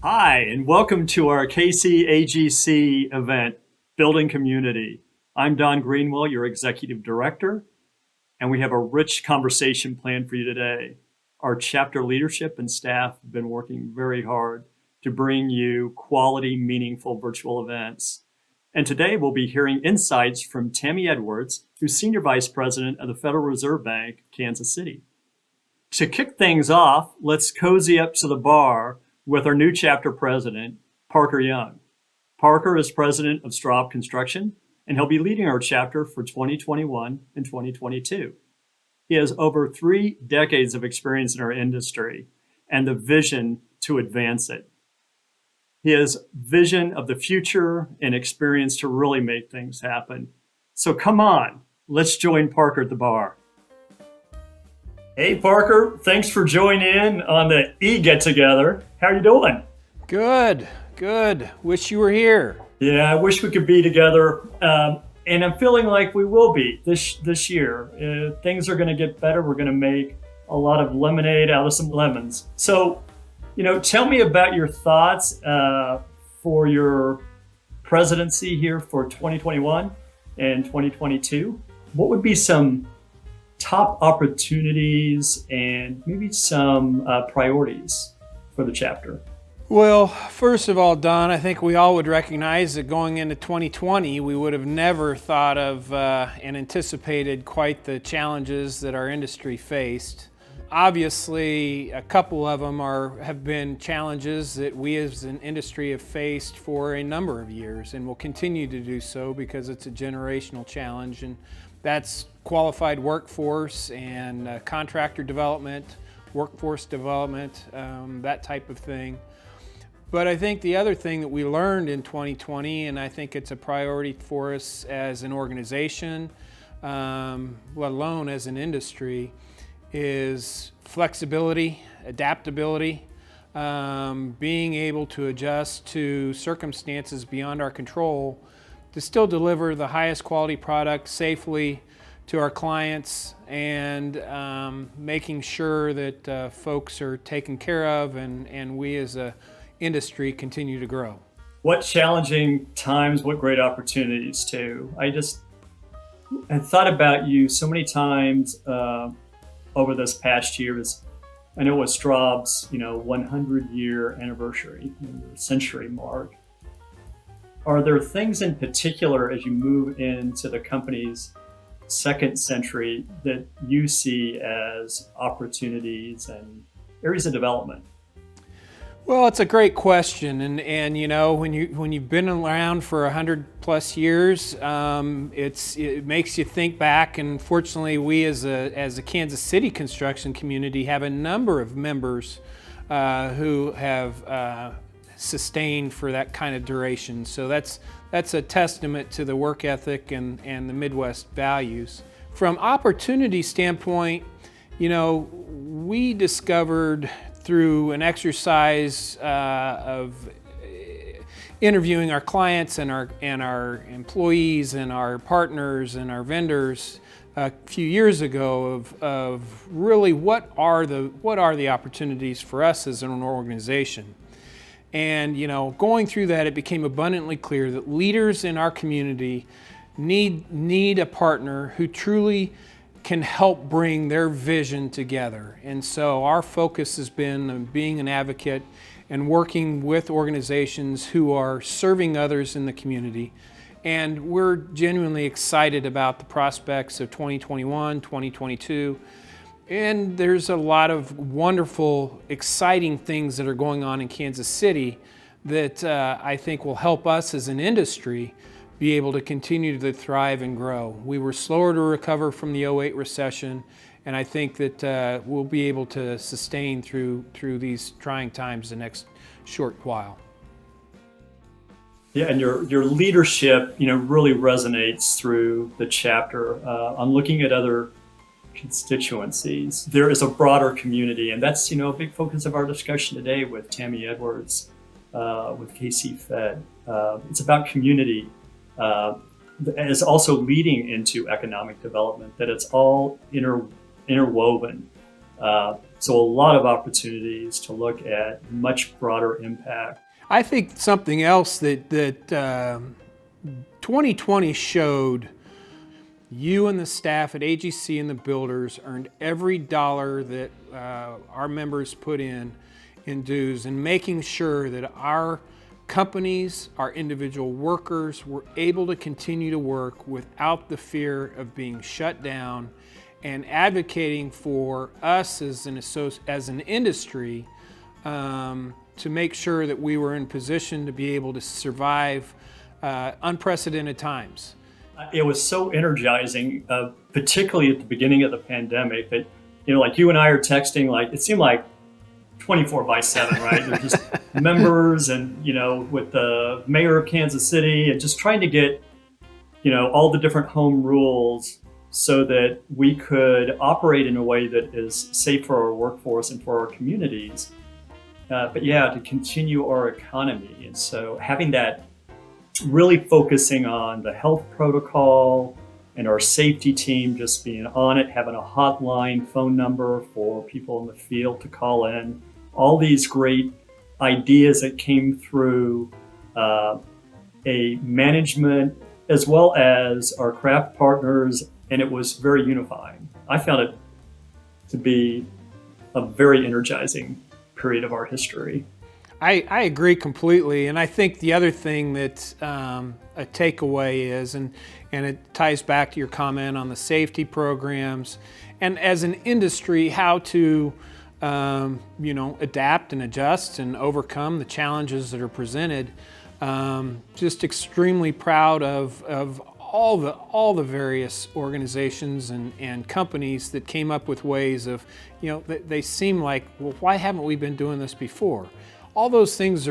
Hi, and welcome to our KC AGC event, Building Community. I'm Don Greenwell, your Executive Director, and we have a rich conversation planned for you today. Our chapter leadership and staff have been working very hard to bring you quality, meaningful virtual events. And today we'll be hearing insights from Tammy Edwards, who's Senior Vice President of the Federal Reserve Bank, Kansas City. To kick things off, let's cozy up to the bar with our new chapter president, Parker Young. Parker is president of Straub Construction, and he'll be leading our chapter for 2021 and 2022. He has over 3 decades of experience in our industry and the vision to advance it. He has vision of the future and experience to really make things happen. So come on, let's join Parker at the bar. Hey, Parker, thanks for joining in on the E-Get-Together. How are you doing? Good. Wish you were here. Yeah, I wish we could be together, and I'm feeling like we will be this year. Things are going to get better. We're going to make a lot of lemonade out of some lemons. So, tell me about your thoughts for your presidency here for 2021 and 2022. What would be some top opportunities and maybe some priorities for the chapter? Well, first of all, Don, I think we all would recognize that going into 2020, we would have never thought of and anticipated quite the challenges that our industry faced. Obviously, a couple of them have been challenges that we as an industry have faced for a number of years and will continue to do so because it's a generational challenge, and that's qualified workforce and contractor development, workforce development, that type of thing. But I think the other thing that we learned in 2020, and I think it's a priority for us as an organization, let alone as an industry, is flexibility, adaptability, being able to adjust to circumstances beyond our control to still deliver the highest quality product safely to our clients, and making sure that folks are taken care of, and we as a industry continue to grow. What challenging times, what great opportunities too. I thought about you so many times over this past year. I know it was Straub's 100-year anniversary, century mark. Are there things in particular as you move into the company's second century that you see as opportunities and areas of development? Well, it's a great question, and when you've been around for 100+ years, it makes you think back. And fortunately, we as a Kansas City construction community have a number of members who have sustained for that kind of duration. So that's a testament to the work ethic and the Midwest values. From opportunity standpoint, we discovered through an exercise of interviewing our clients and our employees and our partners and our vendors a few years ago of really what are the opportunities for us as an organization. And going through that, it became abundantly clear that leaders in our community need a partner who truly can help bring their vision together. And so our focus has been on being an advocate and working with organizations who are serving others in the community. And we're genuinely excited about the prospects of 2021, 2022. And there's a lot of wonderful, exciting things that are going on in Kansas City that I think will help us as an industry be able to continue to thrive and grow. We were slower to recover from the '08 recession, and I think that we'll be able to sustain through these trying times the next short while. Yeah, and your leadership, really resonates through the chapter on looking at other constituencies. There is a broader community, and that's a big focus of our discussion today with Tammy Edwards, with KC Fed. It's about community. Is also leading into economic development, that it's all interwoven. So a lot of opportunities to look at much broader impact. I think something else that 2020 showed, you and the staff at AGC and the builders earned every dollar that our members put in dues, and making sure that our companies, our individual workers were able to continue to work without the fear of being shut down, and advocating for us as an industry to make sure that we were in position to be able to survive unprecedented times. It was so energizing, particularly at the beginning of the pandemic, that, like you and I are texting, like it seemed like 24/7, right? They're just members and, with the mayor of Kansas City, and just trying to get, all the different home rules so that we could operate in a way that is safe for our workforce and for our communities. But yeah, to continue our economy. And so having that, really focusing on the health protocol and our safety team just being on it, having a hotline phone number for people in the field to call in, all these great ideas that came through a management as well as our craft partners, and it was very unifying. I found it to be a very energizing period of our history. I agree completely, and I think the other thing that a takeaway is, and it ties back to your comment on the safety programs, and as an industry, how to adapt and adjust and overcome the challenges that are presented. Just extremely proud of all the various organizations and companies that came up with ways of, they seem like, well, why haven't we been doing this before? All those things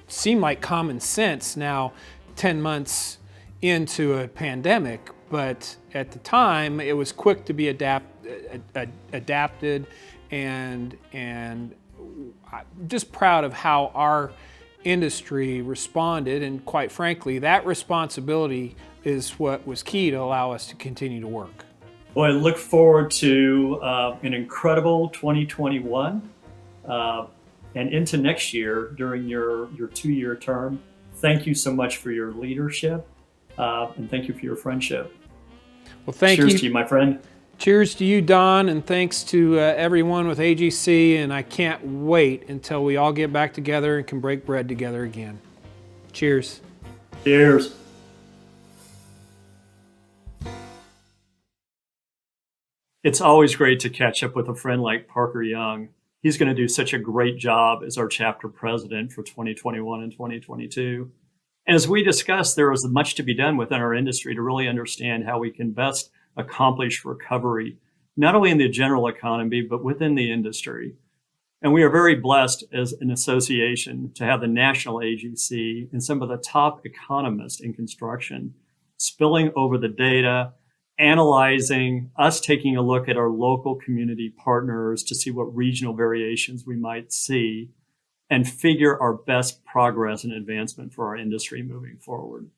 seem like common sense now, 10 months into a pandemic, but at the time it was quick to be adapted, and I'm just proud of how our industry responded, and quite frankly, that responsibility is what was key to allow us to continue to work. Well, I look forward to an incredible 2021 and into next year during your 2-year term. Thank you so much for your leadership, and thank you for your friendship. Well, thank you. Cheers to you, my friend. Cheers to you, Don, and thanks to everyone with AGC, and I can't wait until we all get back together and can break bread together again. Cheers. Cheers. It's always great to catch up with a friend like Parker Young. He's going to do such a great job as our chapter president for 2021 and 2022. And as we discussed, there is much to be done within our industry to really understand how we can best accomplish recovery, not only in the general economy, but within the industry. And we are very blessed as an association to have the national AGC and some of the top economists in construction spilling over the data, analyzing, us taking a look at our local community partners to see what regional variations we might see, and figure our best progress and advancement for our industry moving forward.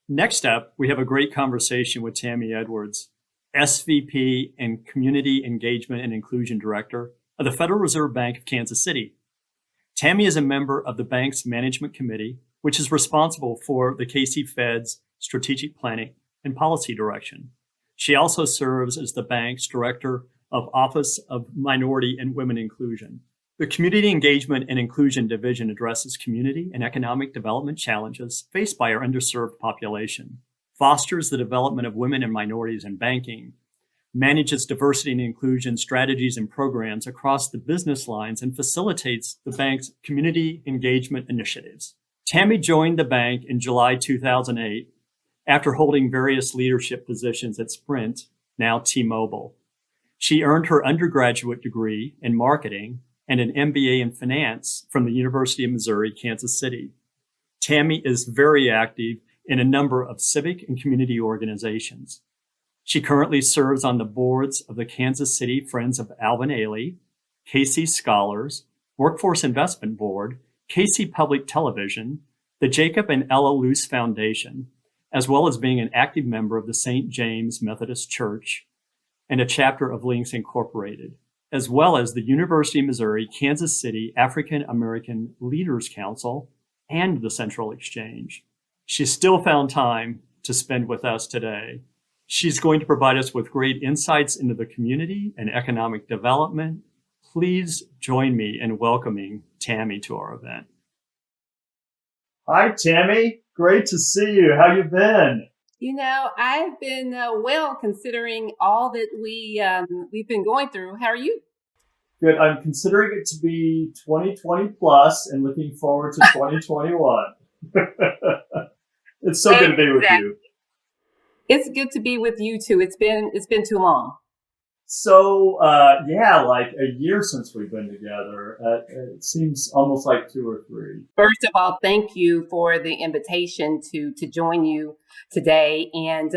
Next up, we have a great conversation with Tammy Edwards, SVP and Community Engagement and Inclusion Director of the Federal Reserve Bank of Kansas City. Tammy is a member of the bank's management committee, which is responsible for the KC Fed's strategic planning and policy direction. She also serves as the bank's Director of Office of Minority and Women Inclusion. The Community Engagement and Inclusion Division addresses community and economic development challenges faced by our underserved population, fosters the development of women and minorities in banking, manages diversity and inclusion strategies and programs across the business lines, and facilitates the bank's community engagement initiatives. Tammy joined the bank in July 2008 after holding various leadership positions at Sprint, now T-Mobile. She earned her undergraduate degree in marketing and an MBA in finance from the University of Missouri, Kansas City. Tammy is very active in a number of civic and community organizations. She currently serves on the boards of the Kansas City Friends of Alvin Ailey, KC Scholars, Workforce Investment Board, KC Public Television, the Jacob and Ella Luce Foundation, as well as being an active member of the St. James Methodist Church and a chapter of Links Incorporated. as well as the University of Missouri Kansas City African American Leaders Council and the Central Exchange. She still found time to spend with us today. She's going to provide us with great insights into the community and economic development. Please join me in welcoming Tammy to our event. Hi, Tammy. Great to see you. How you been? You know, I've been well, considering all that we've been going through. How are you? Good. I'm considering it to be 2020 plus and looking forward to 2021. It's so good to be with you. It's good to be with you too. It's been too long. So, like a year since we've been together. It seems almost like 2 or 3. First of all, thank you for the invitation to join you today, and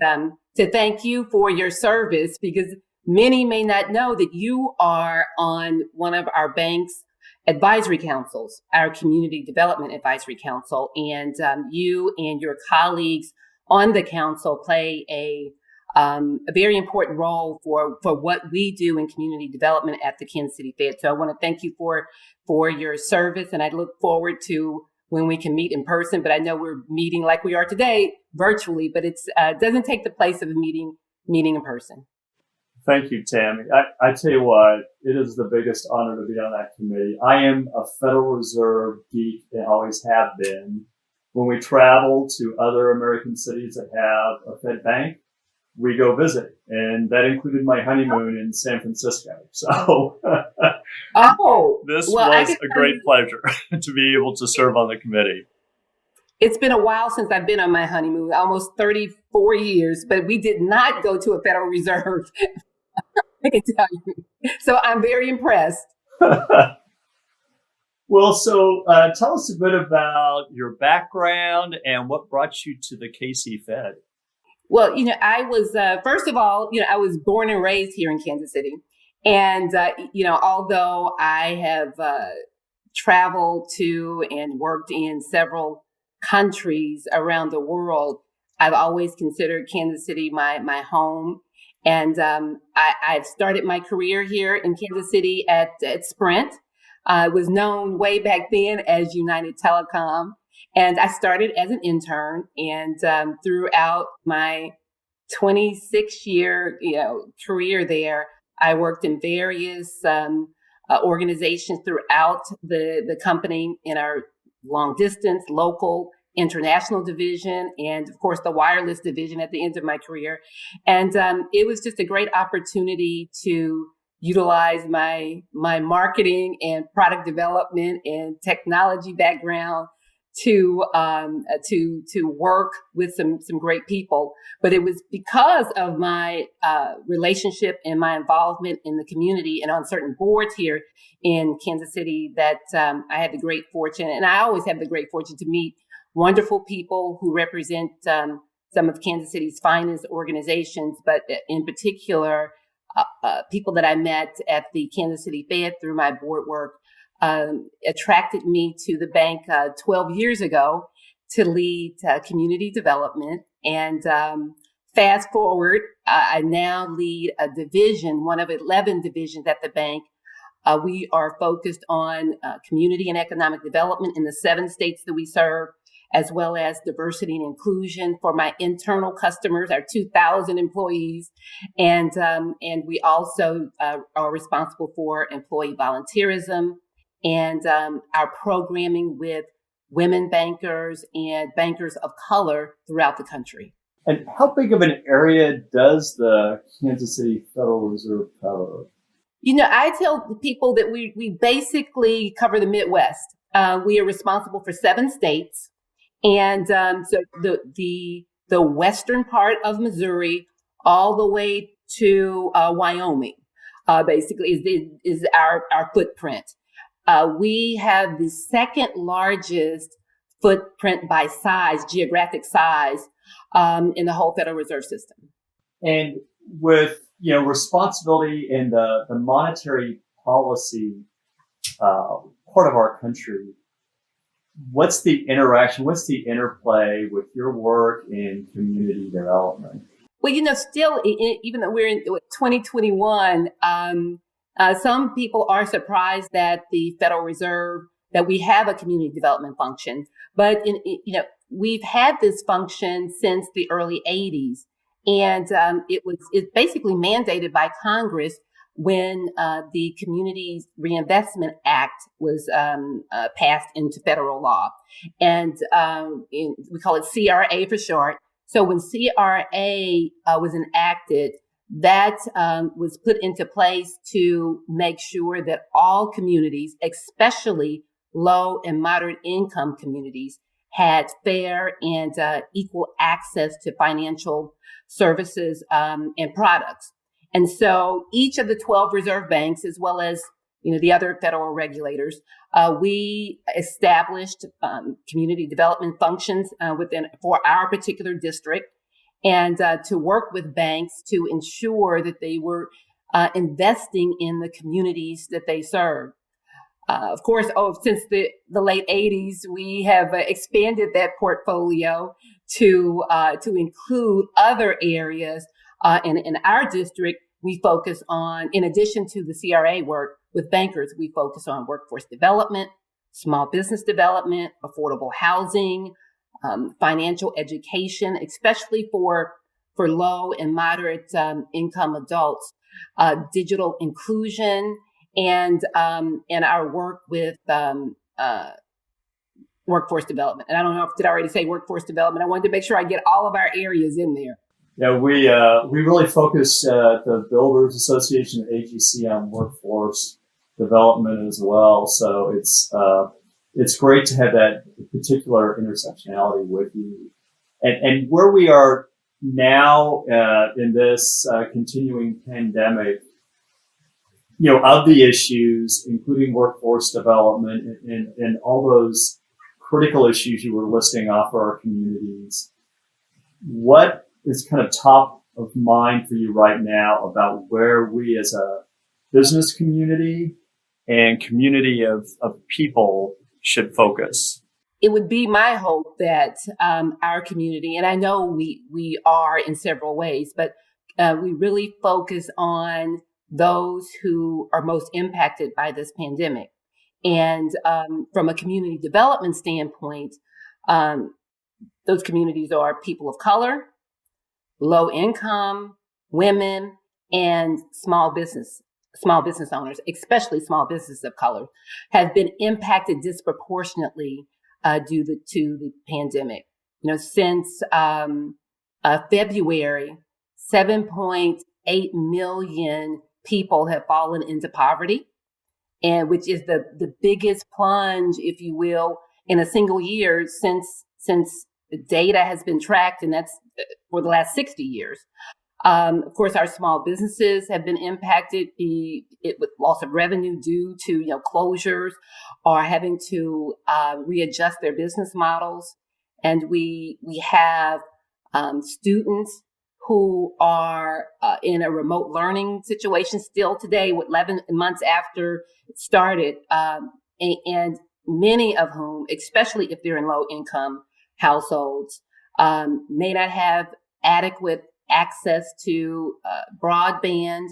to thank you for your service, because many may not know that you are on one of our bank's advisory councils, our Community Development Advisory Council, and you and your colleagues on the council play a very important role for what we do in community development at the Kansas City Fed. So I want to thank you for your service, and I look forward to when we can meet in person. But I know we're meeting like we are today virtually, but it doesn't take the place of a meeting in person. Thank you, Tammy. I tell you what, it is the biggest honor to be on that committee. I am a Federal Reserve geek and always have been. When we travel to other American cities that have a Fed bank, we go visit, and that included my honeymoon in San Francisco. So this was a great pleasure to be able to serve on the committee. It's been a while since I've been on my honeymoon, almost 34 years, but we did not go to a Federal Reserve. I can tell you. So I'm very impressed. Well, so tell us a bit about your background and what brought you to the KC Fed. Well, I was, first of all, I was born and raised here in Kansas City. And, although I have traveled to and worked in several countries around the world, I've always considered Kansas City my home. And I've started my career here in Kansas City at Sprint. It was known way back then as United Telecom. And I started as an intern, and throughout my 26-year, career there, I worked in various organizations throughout the company in our long distance, local, international division, and of course the wireless division at the end of my career. And it was just a great opportunity to utilize my marketing and product development and technology background to work with some great people. But it was because of my relationship and my involvement in the community and on certain boards here in Kansas City that I had the great fortune, and I always have the great fortune, to meet wonderful people who represent some of Kansas City's finest organizations, but in particular, people that I met at the Kansas City Fed through my board work attracted me to the bank 12 years ago to lead community development. And fast forward, I now lead a division, one of 11 divisions at the bank. We are focused on community and economic development in the 7 states that we serve, as well as diversity and inclusion for my internal customers, our 2,000 employees. And we also are responsible for employee volunteerism and our programming with women bankers and bankers of color throughout the country. And how big of an area does the Kansas City Federal Reserve cover? I tell people that we basically cover the Midwest. We are responsible for 7 states. And so the western part of Missouri all the way to Wyoming, basically is our footprint. We have the second largest footprint by size, geographic size, in the whole Federal Reserve System. And with responsibility in the monetary policy part of our country, what's the interaction, what's the interplay with your work in community development? Well, still, even though we're in 2021, Some people are surprised that the Federal Reserve, that we have a community development function, but we've had this function since the early 80s. And it's basically mandated by Congress when the Community Reinvestment Act was passed into federal law. And we call it CRA for short. So when CRA was enacted, that was put into place to make sure that all communities, especially low and moderate income communities, had fair and equal access to financial services and products. And so each of the 12 reserve banks, as well as the other federal regulators, we established community development functions for our particular district, and to work with banks to ensure that they were investing in the communities that they serve. Of course, since the late 80s, we have expanded that portfolio to include other areas. In our district, we focus on, in addition to the CRA work with bankers, we focus on workforce development, small business development, affordable housing, financial education, especially for low and moderate income adults, digital inclusion, and our work with workforce development. And I don't know did I already say workforce development? I wanted to make sure I get all of our areas in there. Yeah, we really focus the Builders Association of AGC on workforce development as well. So it's great to have that particular intersectionality with you. And where we are now in this continuing pandemic, of the issues, including workforce development and all those critical issues you were listing off for our communities, what is kind of top of mind for you right now about where we as a business community and community of people should focus? It would be my hope that our community, and I know we are in several ways, but we really focus on those who are most impacted by this pandemic. And from a community development standpoint, those communities are people of color, low income, women, and small business owners, especially small businesses of color, have been impacted disproportionately due to the pandemic. Since February, 7.8 million people have fallen into poverty, and which is the biggest plunge, if you will, in a single year since the data has been tracked, and that's for the last 60 years. Of course, our small businesses have been impacted with loss of revenue due to closures or having to readjust their business models. And we have students who are in a remote learning situation still today, 11 months after it started, and many of whom, especially if they're in low income households, may not have adequate access to broadband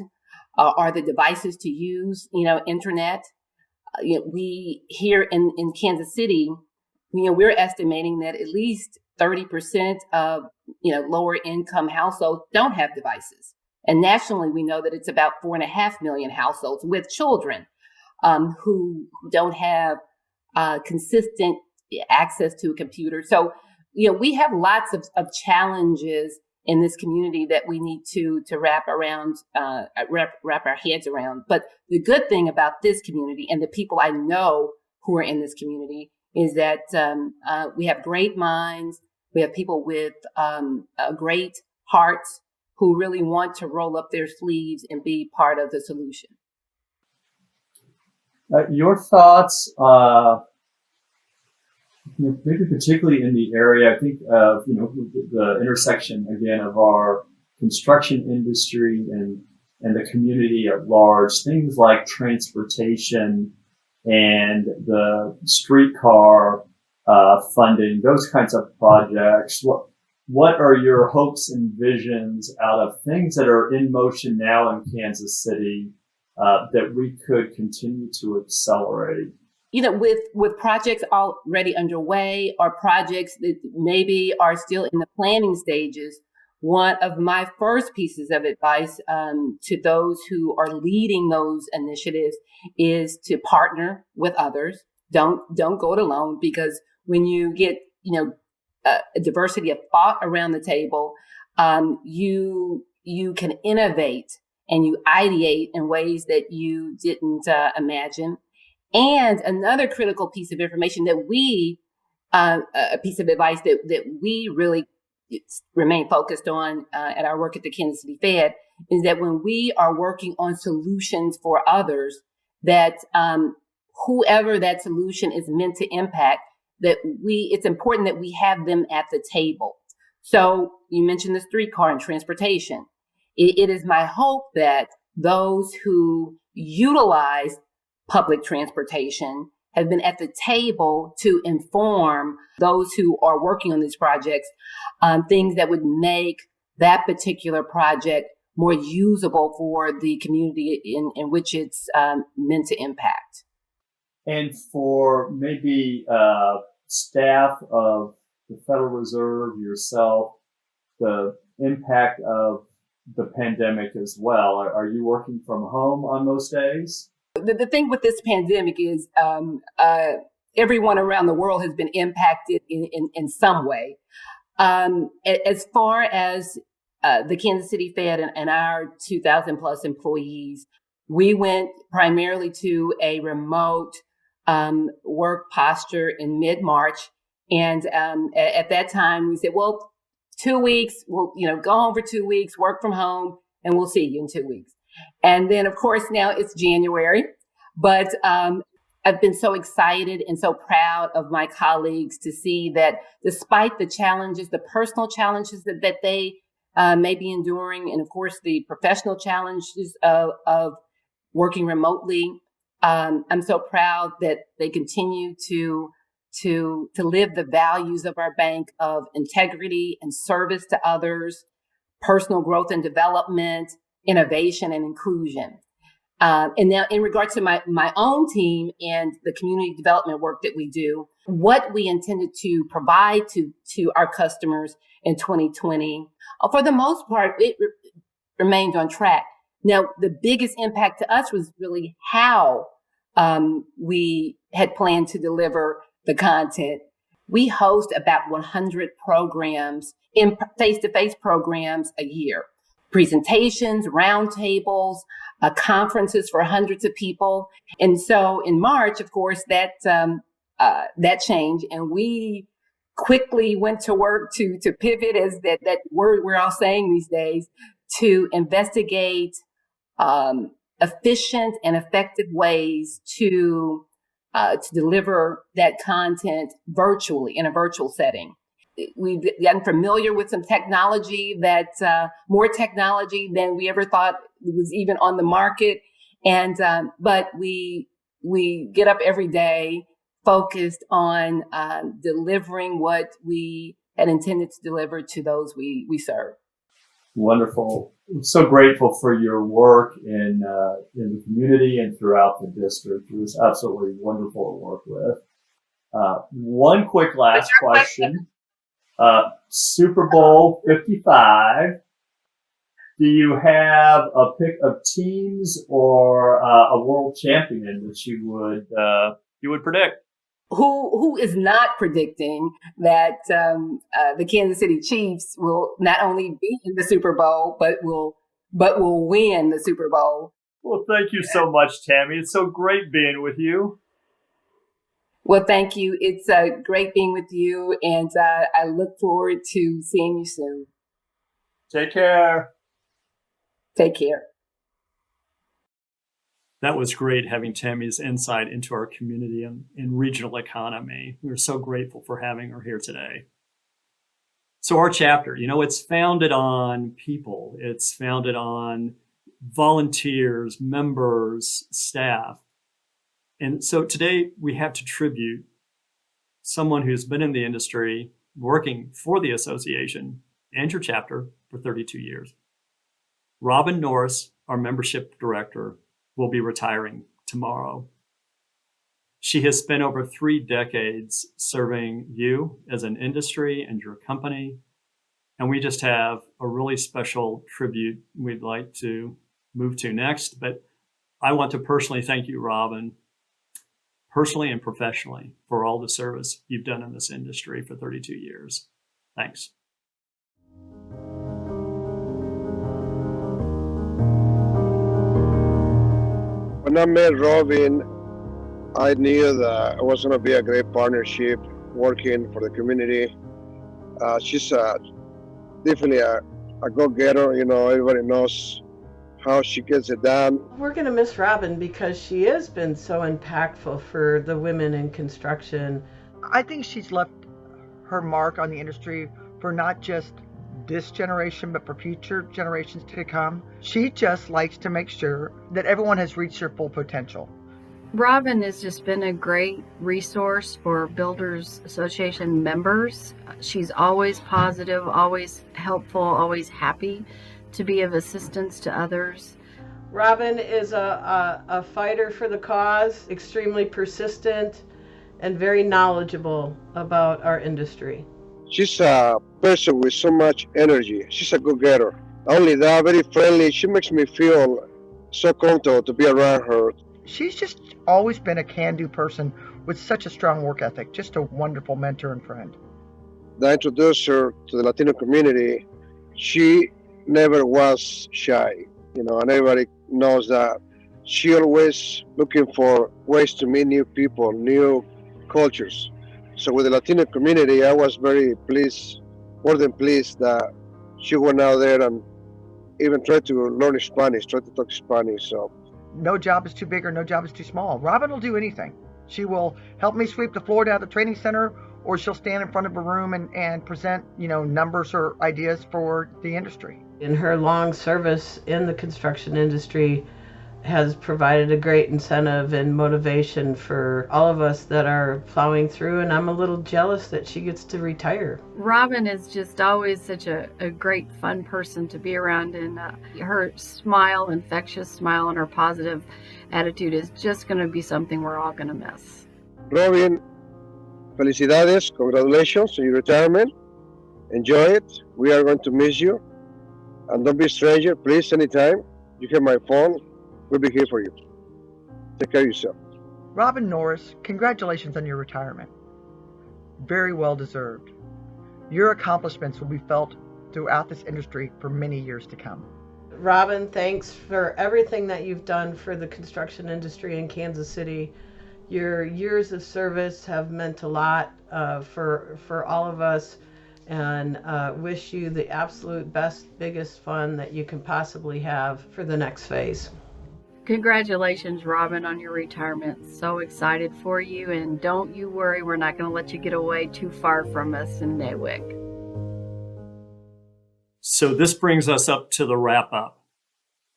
or the devices to use, internet. We here in Kansas City, we're estimating that at least 30% of lower income households don't have devices. And nationally, we know that it's about 4.5 million households with children who don't have consistent access to a computer. So, we have lots of challenges in this community that we need to wrap our heads around. But the good thing about this community and the people I know who are in this community is that we have great minds. We have people with great hearts who really want to roll up their sleeves and be part of the solution. Your thoughts, maybe particularly in the area, I think of, the intersection again of our construction industry and the community at large, things like transportation and the streetcar funding, those kinds of projects. What are your hopes and visions out of things that are in motion now in Kansas City that we could continue to accelerate? With projects already underway or projects that maybe are still in the planning stages, one of my first pieces of advice to those who are leading those initiatives is to partner with others. Don't go it alone, because when you get a diversity of thought around the table, you can innovate and you ideate in ways that you didn't imagine. And another critical piece of information that a piece of advice that we really remain focused on at our work at the Kansas City Fed is that when we are working on solutions for others, that whoever that solution is meant to impact, it's important that we have them at the table. So you mentioned the streetcar and transportation. It is my hope that those who utilize public transportation have been at the table to inform those who are working on these projects things that would make that particular project more usable for the community in which it's meant to impact. And for maybe staff of the Federal Reserve, yourself, the impact of the pandemic as well. Are you working from home on most days? The thing with this pandemic is everyone around the world has been impacted in some way. As far as the Kansas City Fed and our 2,000 plus employees, we went primarily to a remote work posture in mid-March. And at that time, we said, well, 2 weeks, we'll go home for 2 weeks, work from home, and we'll see you in 2 weeks. And then, of course, now it's January. But I've been so excited and so proud of my colleagues to see that despite the challenges, the personal challenges that they may be enduring, and of course, the professional challenges of working remotely, I'm so proud that they continue to live the values of our bank of integrity and service to others, personal growth and development, innovation and inclusion. And now in regard to my own team and the community development work that we do, what we intended to provide to our customers in 2020, for the most part, it remained on track. Now, the biggest impact to us was really how we had planned to deliver the content. We host about 100 programs, in face-to-face programs a year. Presentations, roundtables, conferences for hundreds of people. And so in March, of course, that changed, and we quickly went to work to pivot, as that word we're all saying these days, to investigate efficient and effective ways to deliver that content virtually in a virtual setting. We've gotten familiar with some technology more technology than we ever thought was even on the market. And, but we get up every day focused on, delivering what we had intended to deliver to those we serve. Wonderful. I'm so grateful for your work in the community and throughout the district. It was absolutely wonderful to work with. One quick last question. Super Bowl 55. Do you have a pick of teams or a world champion that you would predict? Who is not predicting that the Kansas City Chiefs will not only be in the Super Bowl, but will win the Super Bowl? Well, thank you so much, Tammy. It's so great being with you. Well, thank you. It's great being with you, and I look forward to seeing you soon. Take care. Take care. That was great having Tammy's insight into our community and regional economy. We're so grateful for having her here today. So our chapter, it's founded on people. It's founded on volunteers, members, staff. And so today we have to tribute someone who's been in the industry working for the association and your chapter for 32 years. Robin Norris, our membership director, will be retiring tomorrow. She has spent over 3 decades serving you as an industry and your company. And we just have a really special tribute we'd like to move to next. But I want to personally thank you, Robin, personally and professionally, for all the service you've done in this industry for 32 years. Thanks. When I met Robin, I knew that it was going to be a great partnership working for the community. She's definitely a go-getter. Everybody knows how she gets it done. We're going to miss Robin because she has been so impactful for the women in construction. I think she's left her mark on the industry for not just this generation, but for future generations to come. She just likes to make sure that everyone has reached their full potential. Robin has just been a great resource for Builders Association members. She's always positive, always helpful, always happy to be of assistance to others. Robin is a fighter for the cause, extremely persistent, and very knowledgeable about our industry. She's a person with so much energy. She's a go-getter. Not only that, very friendly. She makes me feel so comfortable to be around her. She's just always been a can-do person with such a strong work ethic, just a wonderful mentor and friend. I introduced her to the Latino community. She never was shy, and everybody knows that. She always looking for ways to meet new people, new cultures. So with the Latino community, I was very pleased, more than pleased, that she went out there and even tried to learn Spanish, tried to talk Spanish. So no job is too big or no job is too small. Robin will do anything. She will help me sweep the floor down at the training center, or she'll stand in front of a room and present, numbers or ideas for the industry. In her long service in the construction industry has provided a great incentive and motivation for all of us that are plowing through, and I'm a little jealous that she gets to retire. Robin is just always such a great, fun person to be around, and her smile, infectious smile, and her positive attitude is just going to be something we're all going to miss. Robin, felicidades, congratulations on your retirement. Enjoy it. We are going to miss you. And don't be a stranger, please, anytime. You have my phone. We'll be here for you. Take care of yourself. Robin Norris, congratulations on your retirement. Very well deserved. Your accomplishments will be felt throughout this industry for many years to come. Robin, thanks for everything that you've done for the construction industry in Kansas City. Your years of service have meant a lot for all of us, and wish you the absolute best, biggest fun that you can possibly have for the next phase. Congratulations, Robin, on your retirement. So excited for you, and don't you worry, we're not going to let you get away too far from us in Nawick. So this brings us up to the wrap up.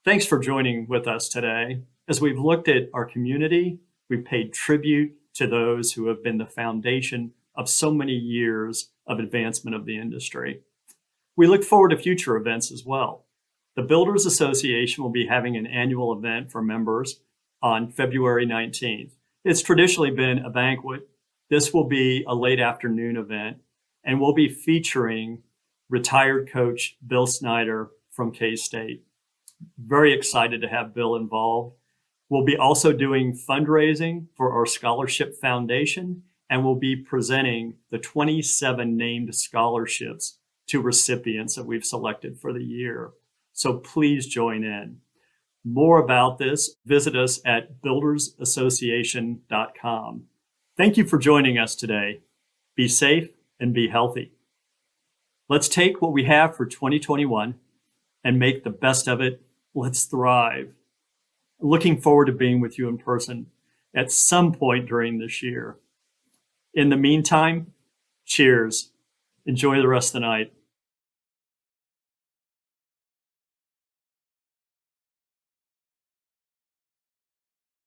Thanks for joining with us today. As we've looked at our community, we've paid tribute to those who have been the foundation of so many years of advancement of the industry. We look forward to future events as well. The Builders Association will be having an annual event for members on February 19th. It's traditionally been a banquet. This will be a late afternoon event, and we'll be featuring retired coach Bill Snyder from K-State. Very excited to have Bill involved. We'll be also doing fundraising for our scholarship foundation, and we'll be presenting the 27 named scholarships to recipients that we've selected for the year. So please join in. More about this, visit us at buildersassociation.com. Thank you for joining us today. Be safe and be healthy. Let's take what we have for 2021 and make the best of it. Let's thrive. Looking forward to being with you in person at some point during this year. In the meantime, cheers. Enjoy the rest of the night.